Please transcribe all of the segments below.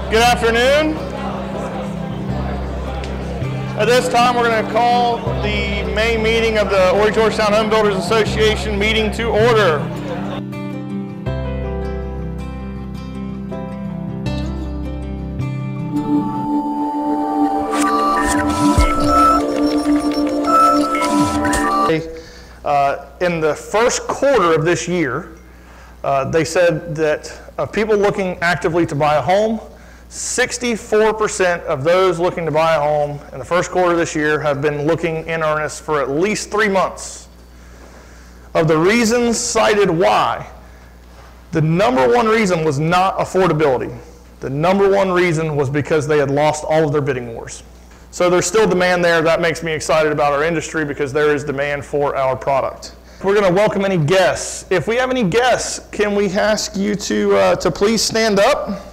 Good afternoon. At this time, we're going to call the May meeting of the Georgetown Home Builders Association meeting to order. In the first quarter of this year, they said that of people looking actively to buy a home, 64% of those looking to buy a home in the first quarter of this year have been looking in earnest for at least 3 months. Of the reasons cited why, the number one reason was not affordability. The number one reason was because they had lost all of their bidding wars. So there's still demand there. That makes me excited about our industry because there is demand for our product. We're going to welcome any guests. If we have any guests, can we ask you to please stand up?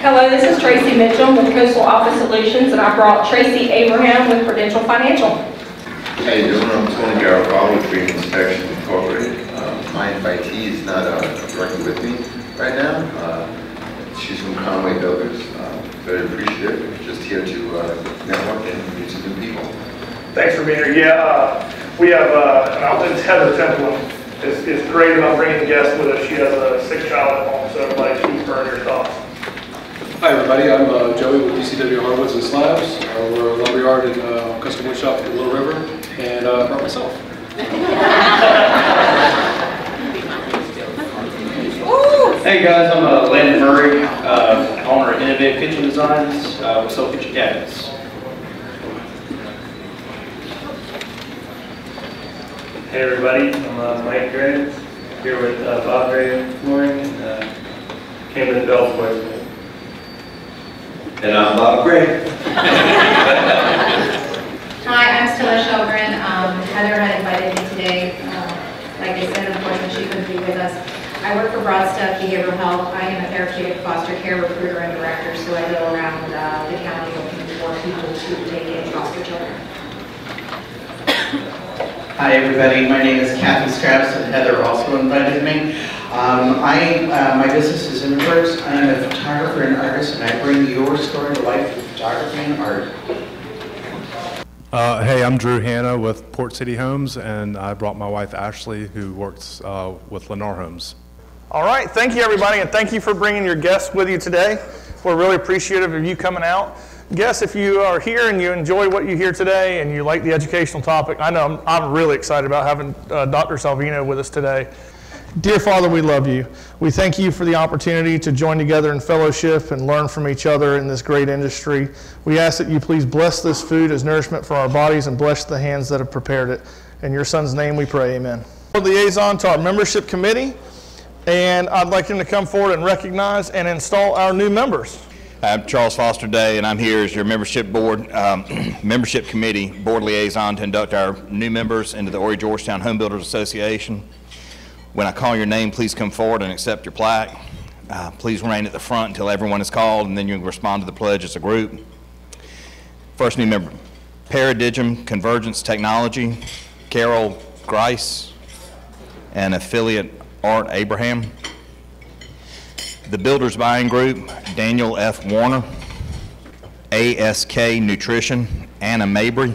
Hello, this is Tracy Mitchell with Coastal Office Solutions, and I brought Tracy Abraham with Prudential Financial. How you doing? I'm Tony Garofalo with Green Inspection Incorporated. My invitee is not directly with me right now. She's from Conway Builders. Very appreciative. Just here to network and meet some new people. Thanks for being here. Yeah, we have an outlet, Heather Templin, is great about bringing guests with us. She has a sick child at home, so everybody keep her in your thoughts. Hi everybody, I'm Joey with DCW Hardwoods and Slabs. We're a lumberyard and custom wood shop in Little River, and I brought myself. Hey guys, I'm Landon Murray, owner of Innovative Kitchen Designs. We sell kitchen cabinets. Hey everybody, I'm Mike Gray, here with Bob Gray Flooring, came with Bell's Voice. And I'm Bob Gray. Hi, I'm Stella Shelgren. Heather had invited me today. Like I said, unfortunately she couldn't be with us. I work for Broadstep Behavioral Health. I am a therapeutic foster care recruiter and director, so I go around the county looking for people to take in foster children. Hi everybody, my name is Kathy Strauss and Heather also invited me. My business is Inverse. I'm a photographer and artist, and I bring your story to life with photography and art. Hey, I'm Drew Hanna with Port City Homes, and I brought my wife Ashley, who works with Lennar Homes. All right, thank you everybody, and thank you for bringing your guests with you today. We're really appreciative of you coming out. Guests, if you are here and you enjoy what you hear today and you like the educational topic, I know I'm really excited about having Dr. Salvino with us today. Dear Father, we love you. We thank you for the opportunity to join together in fellowship and learn from each other in this great industry. We ask that you please bless this food as nourishment for our bodies and bless the hands that have prepared it. In your Son's name we pray, amen. Liaison to our membership committee, and I'd like him to come forward and recognize and install our new members. I'm Charles Foster Day, and I'm here as your membership board, membership committee board liaison to induct our new members into the Georgetown Home Builders Association. When I call your name, please come forward and accept your plaque. Please remain at the front until everyone is called, and then you can respond to the pledge as a group. First new member, Paradigm Convergence Technology, Carol Grice, and affiliate Art Abraham. The Builders Buying Group, Daniel F. Warner, ASK Nutrition, Anna Mabry,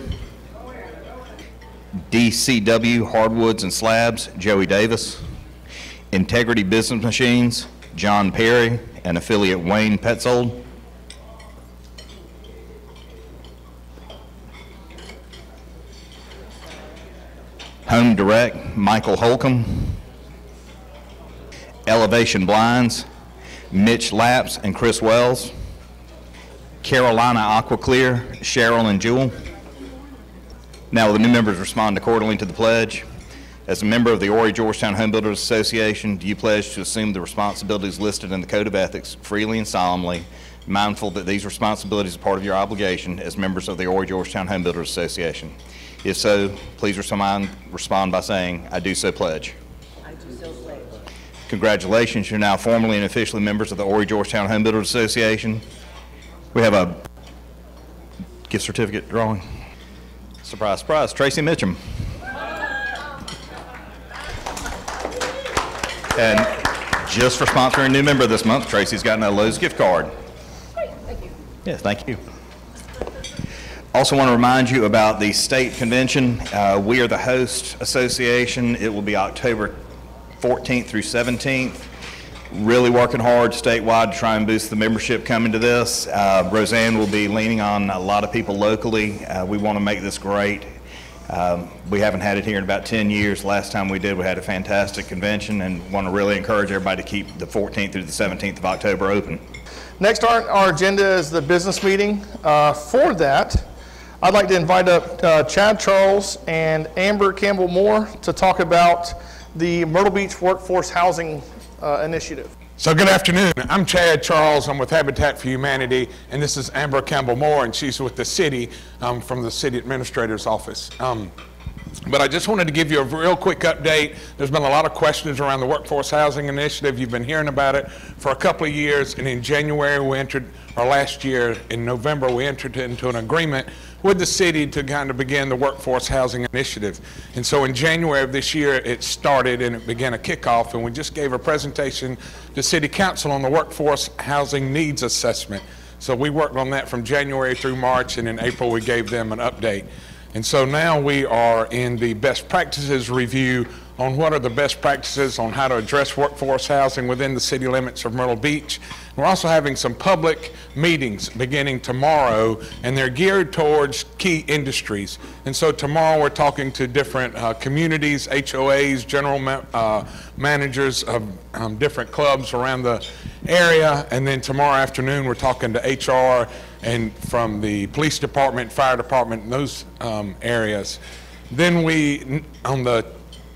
DCW Hardwoods and Slabs, Joey Davis, Integrity Business Machines, John Perry, and affiliate Wayne Petzold. Home Direct, Michael Holcomb, Elevation Blinds, Mitch Lapps and Chris Wells, Carolina Aquaclear, Cheryl and Jewel. Now will the new members respond accordingly to the pledge. As a member of the Georgetown Home Builders Association, do you pledge to assume the responsibilities listed in the Code of Ethics freely and solemnly, mindful that these responsibilities are part of your obligation as members of the Georgetown Home Builders Association? If so, please respond by saying, I do so pledge. I do so pledge. Congratulations, you're now formally and officially members of the Georgetown Home Builders Association. We have a gift certificate drawing. Surprise, surprise, Tracy Mitchum. And just for sponsoring a new member this month, Tracy's gotten a Lowe's gift card. Yes, thank you. Also want to remind you about the state convention. We are the host association. It will be October 14th through 17th. Really working hard statewide to try and boost the membership coming to this. Roseanne will be leaning on a lot of people locally. We want to make this great. We haven't had it here in about 10 years. Last time we did, we had a fantastic convention, and want to really encourage everybody to keep the 14th through the 17th of October open. Next on our agenda is the business meeting. For that, I'd like to invite up Chad Charles and Amber Campbell Moore to talk about the Myrtle Beach Workforce Housing Initiative. So good afternoon. I'm Chad Charles. I'm with Habitat for Humanity, and this is Amber Campbell Moore, and she's with the city from the city administrator's office. But I just wanted to give you a real quick update. There's been a lot of questions around the Workforce Housing Initiative. You've been hearing about it for a couple of years, and in January we entered, or last year in November, we entered into an agreement with the city to kind of begin the Workforce Housing Initiative. And so in January of this year it started and it began a kickoff, and we just gave a presentation to City Council on the Workforce Housing Needs Assessment. So we worked on that from January through March, and in April we gave them an update. And so now we are in the best practices review on what are the best practices on how to address workforce housing within the city limits of Myrtle Beach. We're also having some public meetings beginning tomorrow, and they're geared towards key industries. And so tomorrow we're talking to different communities, HOAs, general managers of different clubs around the area. And then tomorrow afternoon we're talking to HR and from the police department, fire department, and those areas. Then we, on the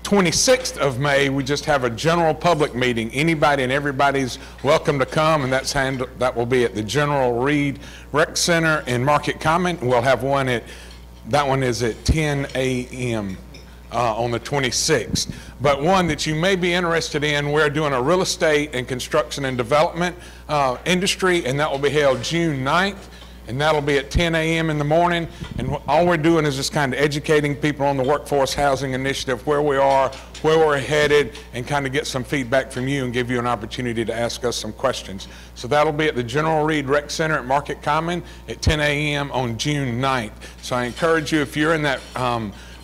26th of May, we just have a general public meeting. Anybody and everybody's welcome to come, and that will be at the General Reed Rec Center in Market Common. We'll have one that one is at 10 a.m. On the 26th. But one that you may be interested in, we're doing a real estate and construction and development industry, and that will be held June 9th. And that'll be at 10 a.m. in the morning. And all we're doing is just kind of educating people on the Workforce Housing Initiative, where we are, where we're headed, and kind of get some feedback from you and give you an opportunity to ask us some questions. So that'll be at the General Reed Rec Center at Market Common at 10 a.m. on June 9th. So I encourage you, if you're in that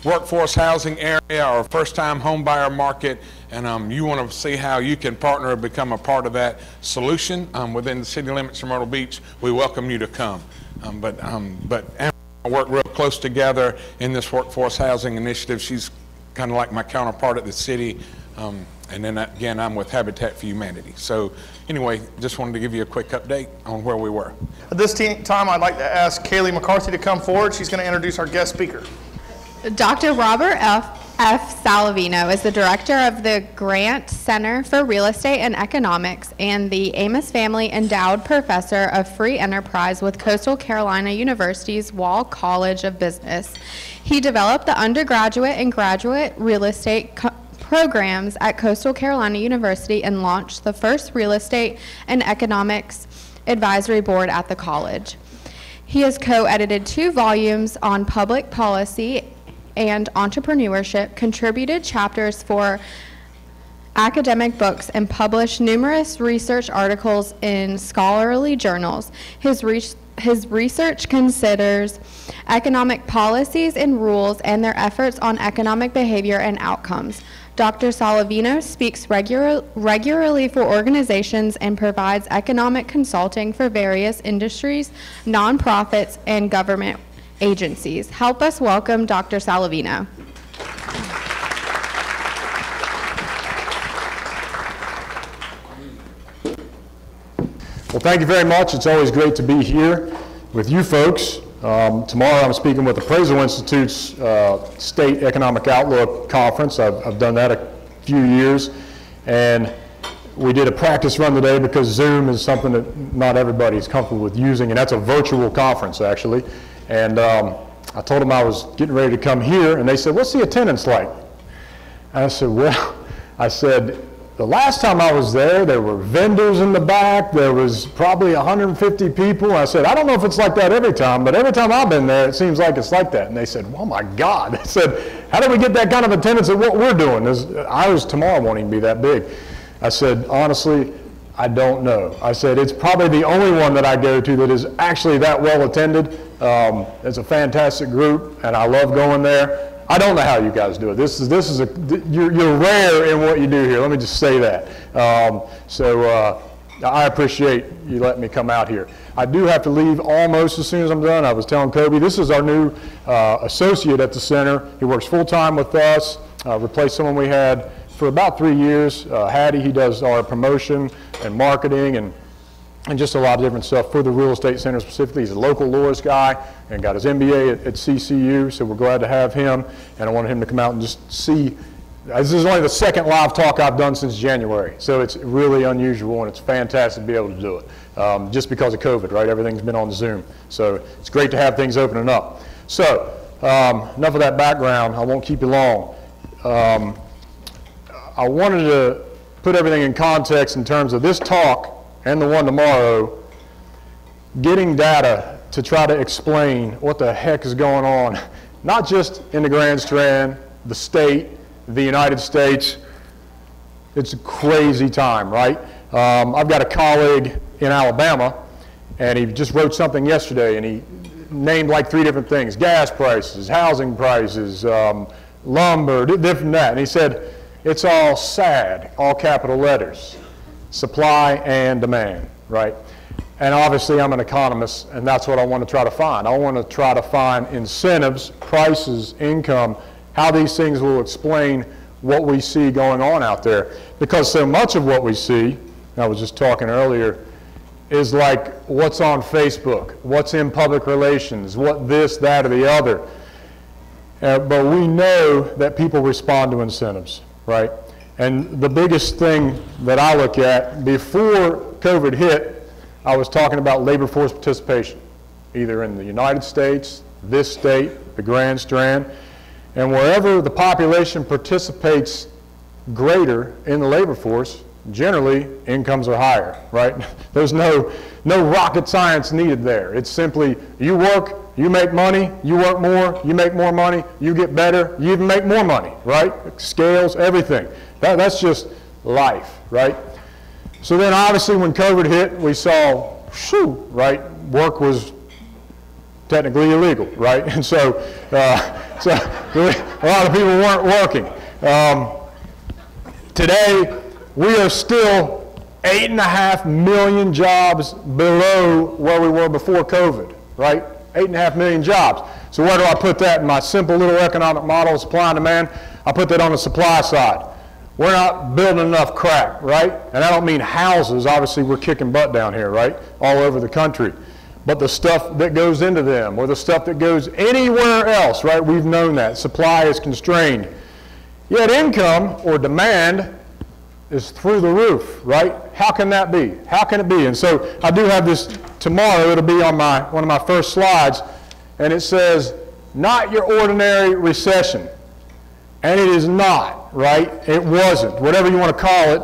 workforce housing area or first-time home buyer market, and you want to see how you can partner or become a part of that solution within the city limits of Myrtle Beach, we welcome you to come. But Amber and I work real close together in this workforce housing initiative. She's kind of like my counterpart at the city. And then again, I'm with Habitat for Humanity. So anyway, just wanted to give you a quick update on where we were. At this time, I'd like to ask Kaylee McCarthy to come forward. She's going to introduce our guest speaker. Dr. Robert F. Salavino is the director of the Grant Center for Real Estate and Economics and the Amos Family Endowed Professor of Free Enterprise with Coastal Carolina University's Wall College of Business. He developed the undergraduate and graduate real estate programs at Coastal Carolina University and launched the first real estate and economics advisory board at the college. He has co-edited 2 volumes on public policy and entrepreneurship, contributed chapters for academic books, and published numerous research articles in scholarly journals. His research considers economic policies and rules and their efforts on economic behavior and outcomes. Dr. Salavino speaks regularly for organizations and provides economic consulting for various industries, nonprofits, and government agencies. Help us welcome Dr. Salavino. Well, thank you very much. It's always great to be here with you folks. Tomorrow I'm speaking with the Appraisal Institute's State Economic Outlook Conference. I've done that a few years, and we did a practice run today because Zoom is something that not everybody is comfortable with using, and that's a virtual conference actually. And I told them I was getting ready to come here, and they said, "What's the attendance like?" And I said, "Well," I said, "the last time I was there were vendors in the back, there was probably 150 people. I said, "I don't know if it's like that every time, but every time I've been there, it seems like it's like that." And they said, "Oh my God." They said, "How do we get that kind of attendance at what we're doing? Ours tomorrow won't even be that big." I said, "Honestly, I don't know. I said, it's probably the only one that I go to that is actually that well attended. It's a fantastic group, and I love going there. I don't know how you guys do it. You're rare in what you do here. Let me just say that. I appreciate you letting me come out here. I do have to leave almost as soon as I'm done. I was telling Kobe, this is our new associate at the center. He works full-time with us, replaced someone we had for about 3 years. Hattie, he does our promotion and marketing and just a lot of different stuff for the real estate center specifically. He's a local lawyers guy and got his MBA at CCU, so we're glad to have him. And I wanted him to come out and just see. This is only the second live talk I've done since January, so it's really unusual and it's fantastic to be able to do it. Just because of COVID, right? Everything's been on Zoom. So it's great to have things opening up. So enough of that background. I won't keep you long. I wanted to put everything in context in terms of this talk and the one tomorrow, getting data to try to explain what the heck is going on, not just in the Grand Strand, the state, the United States. It's a crazy time, right? I've got a colleague in Alabama, and he just wrote something yesterday, and he named like 3 different things: gas prices, housing prices, lumber, different that. And he said, it's all sad, all capital letters, supply and demand, right? And obviously I'm an economist, and that's what I want to try to find. I want to try to find incentives, prices, income, how these things will explain what we see going on out there. Because so much of what we see, I was just talking earlier, is like what's on Facebook, what's in public relations, what this, that, or the other. But we know that people respond to incentives, right? And the biggest thing that I look at, before COVID hit, I was talking about labor force participation, either in the United States, this state, the Grand Strand, and wherever the population participates greater in the labor force, generally incomes are higher, right? There's no rocket science needed there. It's simply you work, you make money, you work more, you make more money, you get better, you even make more money, right? Scales, everything. That's just life, right? So then obviously when COVID hit, we saw, right, work was technically illegal, right? And so a lot of people weren't working. Today, we are still 8.5 million jobs below where we were before COVID, right? 8.5 million jobs. So where do I put that in my simple little economic model of supply and demand? I put that on the supply side. We're not building enough crap, right? And I don't mean houses. Obviously, we're kicking butt down here, right? All over the country. But the stuff that goes into them or the stuff that goes anywhere else, right? We've known that. Supply is constrained. Yet income or demand is through the roof, right? How can that be? How can it be? And so I do have this tomorrow. It'll be on one of my first slides. And it says, not your ordinary recession. And it is not, right? It wasn't. Whatever you want to call it.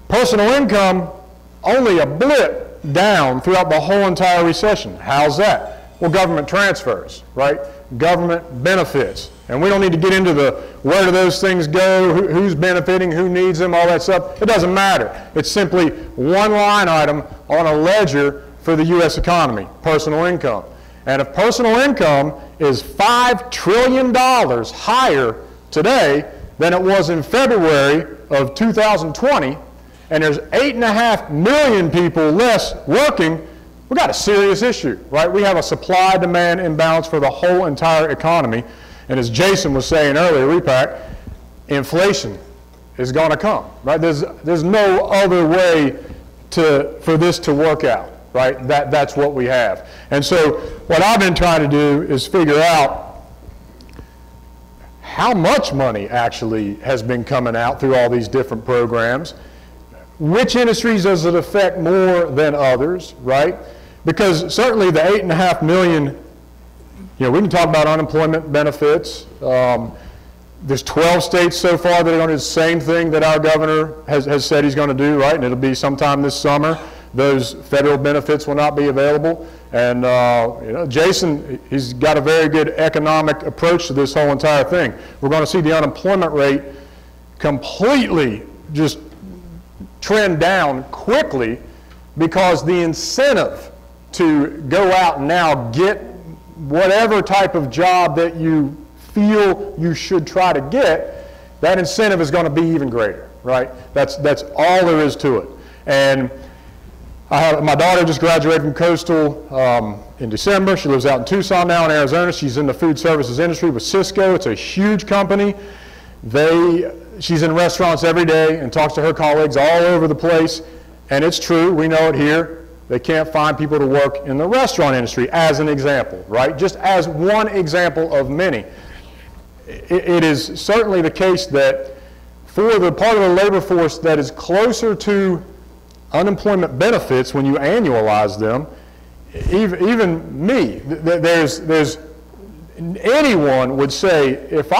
Personal income, only a blip down throughout the whole entire recession. How's that? Well, government transfers, right? Government benefits. And we don't need to get into the where do those things go, who's benefiting, who needs them, all that stuff. It doesn't matter. It's simply one line item on a ledger for the U.S. economy, personal income. And if personal income is $5 trillion higher today than it was in February of 2020, and there's 8.5 million people less working, we've got a serious issue, right? We have a supply-demand imbalance for the whole entire economy. And as Jason was saying earlier, repack, inflation is going to come, right? There's no other way for this to work out, right? That's what we have. And so what I've been trying to do is figure out how much money actually has been coming out through all these different programs. Which industries does it affect more than others, right? Because certainly the 8.5 million, we can talk about unemployment benefits. There's 12 states so far that are going to do the same thing that our governor has said he's going to do, right? And it'll be sometime this summer. Those federal benefits will not be available. And Jason, he's got a very good economic approach to this whole entire thing. We're going to see the unemployment rate completely just trend down quickly because the incentive to go out and now get whatever type of job that you feel you should try to get, that incentive is going to be even greater, right? That's all there is to it. And my daughter just graduated from Coastal in December. She lives out in Tucson now in Arizona. She's in the food services industry with Cisco. It's a huge company. She's in restaurants every day and talks to her colleagues all over the place. And it's true, we know it here. They can't find people to work in the restaurant industry, as an example, right? Just as one example of many. It is certainly the case that for the part of the labor force that is closer to unemployment benefits when you annualize them, even me, anyone would say, if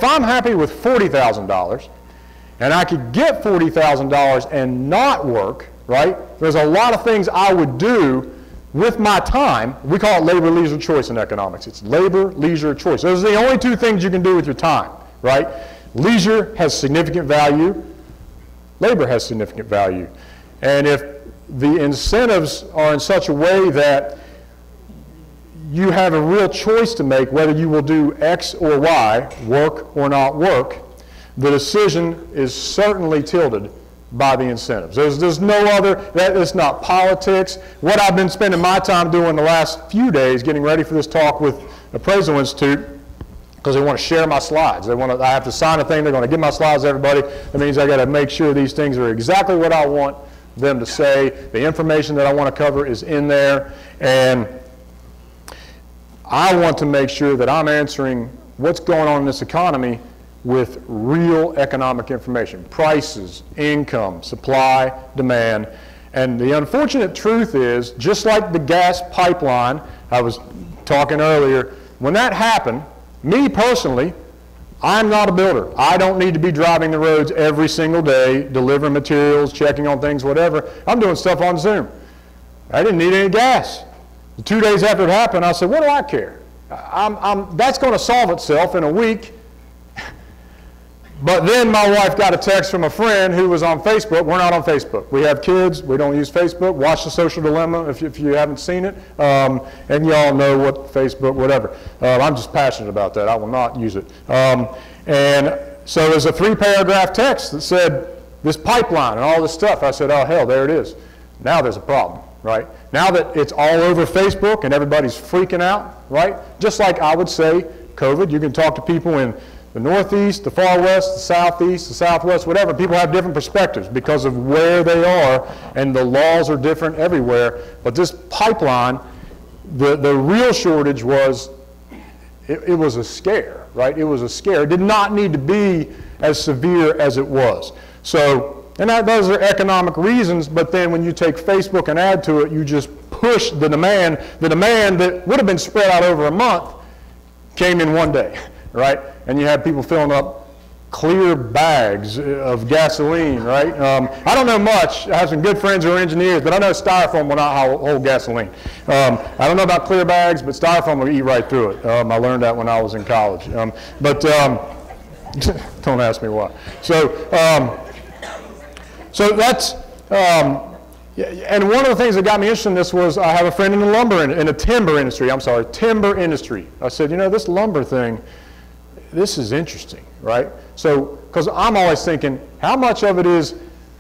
I'm happy with $40,000 and I could get $40,000 and not work, right? There's a lot of things I would do with my time. We call it labor, leisure, choice in economics. It's labor, leisure, choice. Those are the only two things you can do with your time, right? Leisure has significant value. Labor has significant value. And if the incentives are in such a way that you have a real choice to make whether you will do X or Y, work or not work, the decision is certainly tilted by the incentives. There's no other, it's not politics. What I've been spending my time doing the last few days, getting ready for this talk with Appraisal Institute, because they want to share my slides. I have to sign a thing, they're going to give my slides to everybody. That means I got to make sure these things are exactly what I want them to say. The information that I want to cover is in there. And I want to make sure that I'm answering what's going on in this economy with real economic information, prices, income, supply, demand. And the unfortunate truth is, just like the gas pipeline I was talking earlier, when that happened, me personally, I'm not a builder. I don't need to be driving the roads every single day, delivering materials, checking on things, whatever. I'm doing stuff on Zoom. I didn't need any gas. 2 days after it happened, I said, what do I care? That's going to solve itself in a week. But then my wife got a text from a friend who was on Facebook. We're not on Facebook. We have kids. We don't use Facebook. Watch The Social Dilemma if you haven't seen it. And you all know what Facebook, whatever. I'm just passionate about that. I will not use it. And so there's a 3-paragraph text that said this pipeline and all this stuff. I said, oh, hell, there it is. Now there's a problem, right? Now that it's all over Facebook and everybody's freaking out, right? Just like I would say COVID, you can talk to people in the Northeast, the far west, the Southeast, the Southwest, whatever. People have different perspectives because of where they are, and the laws are different everywhere. But this pipeline, the real shortage was, it was a scare, right? It was a scare. It did not need to be as severe as it was. So, and those are economic reasons, but then when you take Facebook and add to it, you just push the demand. The demand that would have been spread out over a month came in one day, right? And you have people filling up clear bags of gasoline, right? I don't know much. I have some good friends who are engineers, but I know styrofoam will not hold gasoline. I don't know about clear bags, but styrofoam will eat right through it. I learned that when I was in college. But don't ask me why. So that's, and one of the things that got me interested in this was I have a friend in the timber industry. I said, you know, this lumber thing, this is interesting, right? So, because I'm always thinking, how much of it is,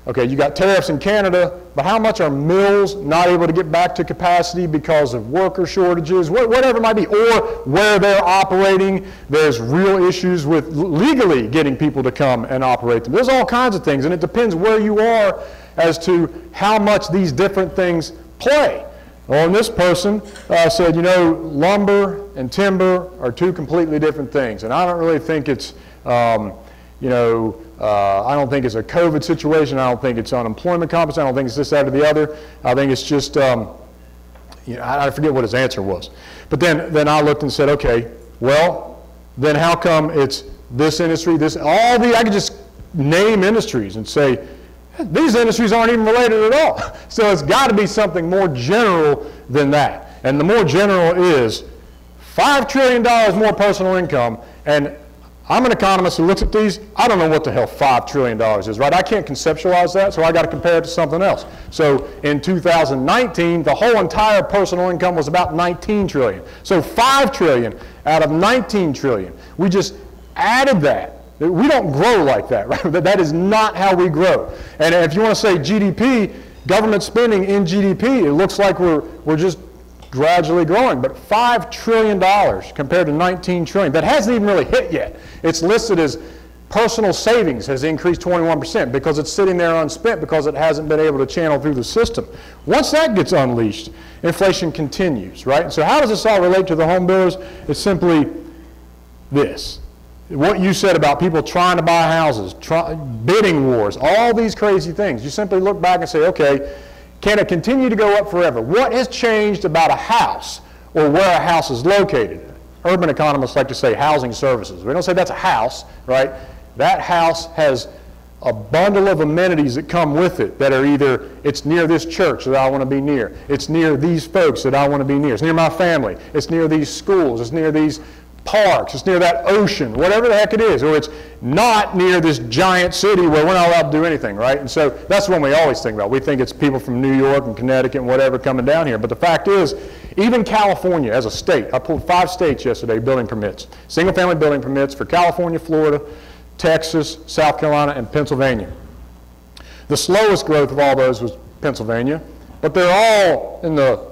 okay, you got tariffs in Canada, but how much are mills not able to get back to capacity because of worker shortages, whatever it might be, or where they're operating, there's real issues with legally getting people to come and operate them. There's all kinds of things, and it depends where you are as to how much these different things play. Well, and this person said, you know, lumber and timber are two completely different things. And I don't really think it's, I don't think it's a COVID situation. I don't think it's unemployment compensation. I don't think it's this, that, or the other. I think it's just, I forget what his answer was. But then I looked and said, okay, well, then how come it's this industry, I could just name industries and say, these industries aren't even related at all. So it's got to be something more general than that. And the more general is $5 trillion more personal income. And I'm an economist who looks at these. I don't know what the hell $5 trillion is, right? I can't conceptualize that, so I got to compare it to something else. So in 2019, the whole entire personal income was about 19 trillion. So 5 trillion out of 19 trillion. We just added that. We don't grow like that, right? That is not how we grow. And if you want to say GDP, government spending in GDP, it looks like we're just gradually growing, but $5 trillion compared to 19 trillion. That hasn't even really hit yet. It's listed as personal savings has increased 21% because it's sitting there unspent because it hasn't been able to channel through the system. Once that gets unleashed, inflation continues, right? So how does this all relate to the home builders? It's simply this. What you said about people trying to buy houses, bidding wars, all these crazy things. You simply look back and say, okay, can it continue to go up forever? What has changed about a house or where a house is located? Urban economists like to say housing services. We don't say that's a house, right? That house has a bundle of amenities that come with it that are either it's near this church that I want to be near, it's near these folks that I want to be near, it's near my family, it's near these schools, it's near these parks, it's near that ocean, whatever the heck it is, or it's not near this giant city where we're not allowed to do anything, right? And so that's one we always think about. We think it's people from New York and Connecticut and whatever coming down here. But the fact is, even California as a state, I pulled 5 states yesterday building permits, single family building permits for California, Florida, Texas, South Carolina, and Pennsylvania. The slowest growth of all those was Pennsylvania, but they're all in the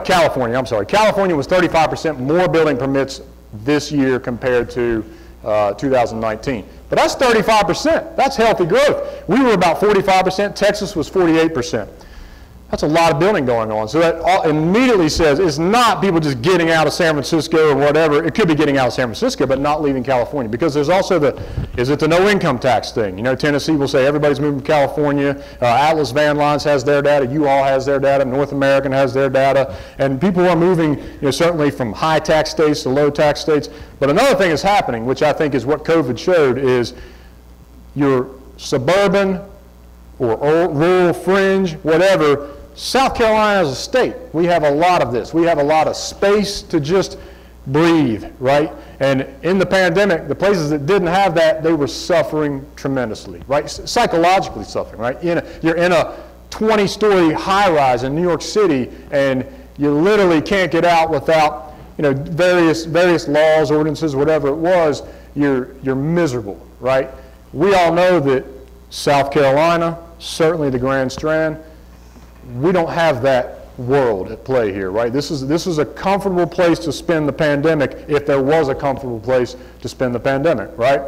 California, I'm sorry. California was 35% more building permits this year compared to 2019. But that's 35%. That's healthy growth. We were about 45%. Texas was 48%. That's a lot of building going on. So that immediately says it's not people just getting out of San Francisco or whatever. It could be getting out of San Francisco, but not leaving California. Because there's also is it the no income tax thing? You know, Tennessee will say everybody's moving to California. Atlas Van Lines has their data. U-Haul has their data. North American has their data. And people are moving, certainly from high tax states to low tax states. But another thing is happening, which I think is what COVID showed, is your suburban or rural fringe, whatever, South Carolina is a state. We have a lot of this. We have a lot of space to just breathe, right? And in the pandemic, the places that didn't have that, they were suffering tremendously, right? Psychologically suffering, right? You're in a 20-story high-rise in New York City, and you literally can't get out without, various laws, ordinances, whatever it was. You're miserable, right? We all know that South Carolina, certainly the Grand Strand, we don't have that world at play here, right? This is a comfortable place to spend the pandemic if there was a comfortable place to spend the pandemic, right?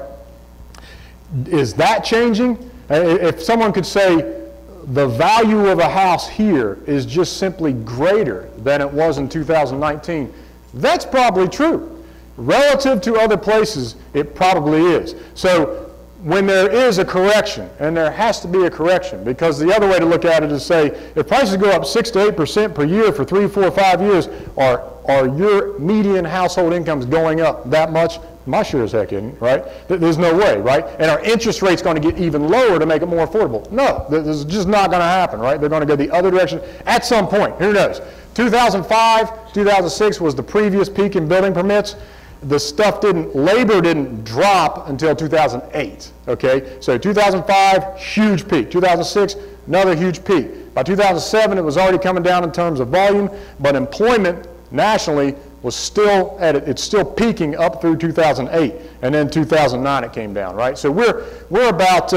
Is that changing? If someone could say the value of a house here is just simply greater than it was in 2019, that's probably true. Relative to other places, it probably is. So when there is a correction, and there has to be a correction, because the other way to look at it is say, if prices go up 6 to 8% per year for 3, 4, 5 years, are your median household incomes going up that much? My sure as heck isn't, right? There's no way, right? And our interest rate's going to get even lower to make it more affordable. No, this is just not going to happen, right? They're going to go the other direction at some point. Who knows? 2005, 2006 was the previous peak in building permits. Labor didn't drop until 2008, okay? So 2005, huge peak. 2006, another huge peak. By 2007, it was already coming down in terms of volume, but employment nationally was still it's still peaking up through 2008, and then 2009 it came down, right? So we're about,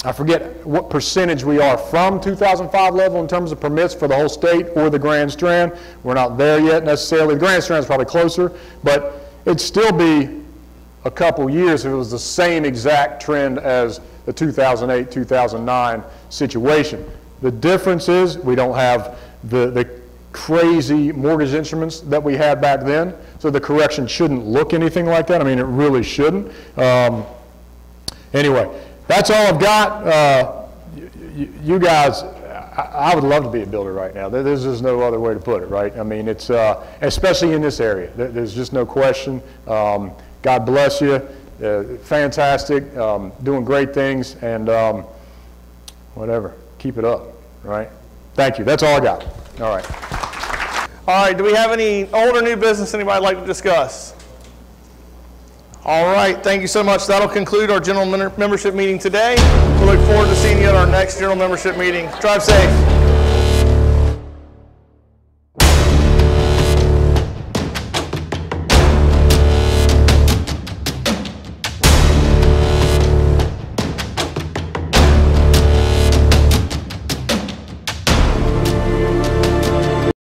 I forget what percentage we are from 2005 level in terms of permits for the whole state or the Grand Strand. We're not there yet necessarily. The Grand Strand is probably closer, but it'd still be a couple years if it was the same exact trend as the 2008, 2009 situation. The difference is we don't have the crazy mortgage instruments that we had back then, so the correction shouldn't look anything like that. I mean, it really shouldn't. Anyway. That's all I've got. You guys, I would love to be a builder right now. There's just no other way to put it, right? I mean, it's especially in this area. There's just no question. God bless you. Fantastic. Doing great things, and whatever. Keep it up, right? Thank you. That's all I got. All right. All right. Do we have any old or new business anybody would like to discuss? All right, thank you so much. That'll conclude our general membership meeting today. We look forward to seeing you at our next general membership meeting. Drive safe.